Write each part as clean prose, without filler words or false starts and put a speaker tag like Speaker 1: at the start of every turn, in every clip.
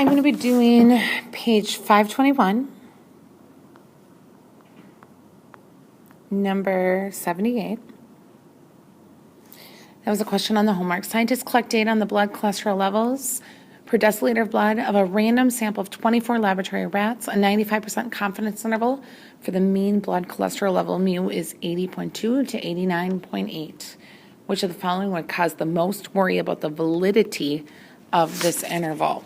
Speaker 1: I'm going to be doing page 521, number 78. That was a question on the homework. Scientists collect data on the blood cholesterol levels per deciliter of blood of a random sample of 24 laboratory rats. A 95% confidence interval for the mean blood cholesterol level mu is 80.2 to 89.8. Which of the following would cause the most worry about the validity of this interval?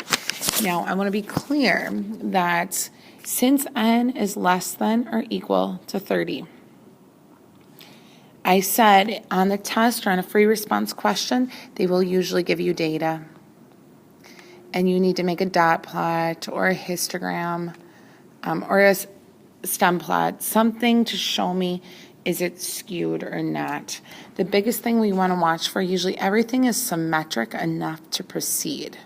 Speaker 1: Now, I want to be clear that since n is less than or equal to 30, I said on the test or on a free response question, they will usually give you data. And you need to make a dot plot or a histogram or a stem plot, something to show me is it skewed or not. The biggest thing we want to watch for, usually everything is symmetric enough to proceed.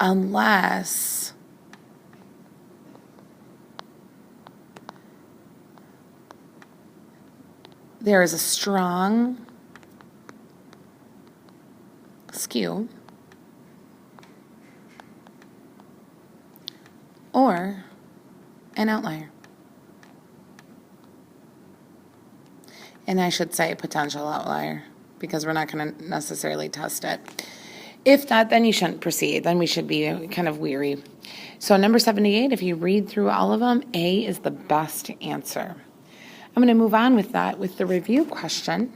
Speaker 1: Unless there is a strong skew or an outlier. And I should say potential outlier because we're not going to necessarily test it. If not, then you shouldn't proceed. Then we should be kind of weary. So number 78, if you read through all of them, A is the best answer. I'm going to move on with that with the review question.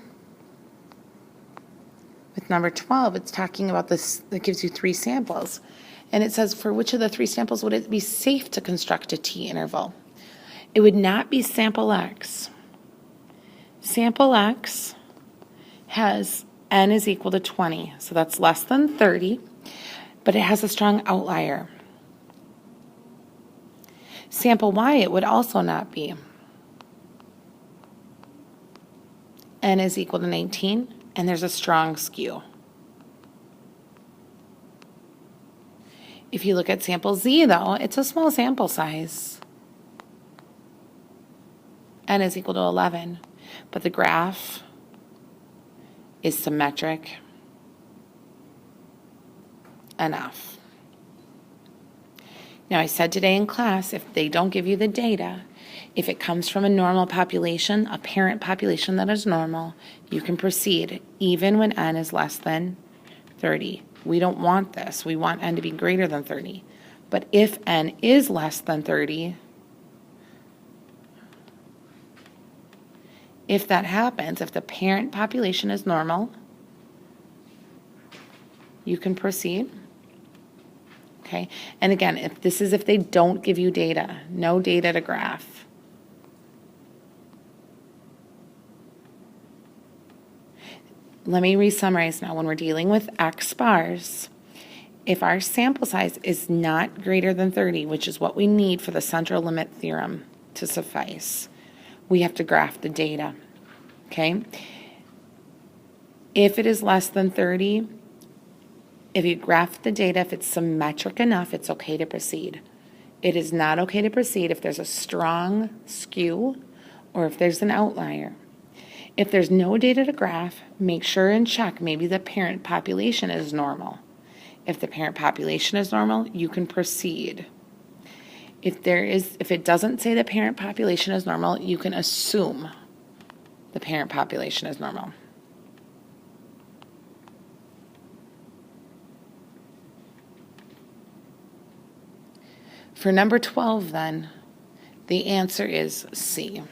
Speaker 1: With number 12, it's talking about this, it gives you 3 samples. And it says, for which of the 3 samples would it be safe to construct a t-interval? It would not be sample X. Sample X has n is equal to 20, so that's less than 30, but it has a strong outlier. Sample Y, it would also not be. N is equal to 19, and there's a strong skew. If you look at sample Z, though, it's a small sample size. N is equal to 11, but the graph is symmetric enough. Now, I said today in class, if they don't give you the data, if it comes from a normal population, a parent population that is normal, you can proceed even when n is less than 30. We don't want this. We want n to be greater than 30. But if n is less than 30, if that happens, if the parent population is normal, you can proceed. Okay? And again, if they don't give you data, no data to graph. Let me re-summarize now. When we're dealing with X bars, if our sample size is not greater than 30, which is what we need for the central limit theorem to suffice, we have to graph the data, okay? If it is less than 30, if you graph the data, if it's symmetric enough, it's okay to proceed. It is not okay to proceed if there's a strong skew or if there's an outlier. If there's no data to graph, make sure and check maybe the parent population is normal. If the parent population is normal, you can proceed. If it doesn't say the parent population is normal, you can assume the parent population is normal. For number 12 then, the answer is C.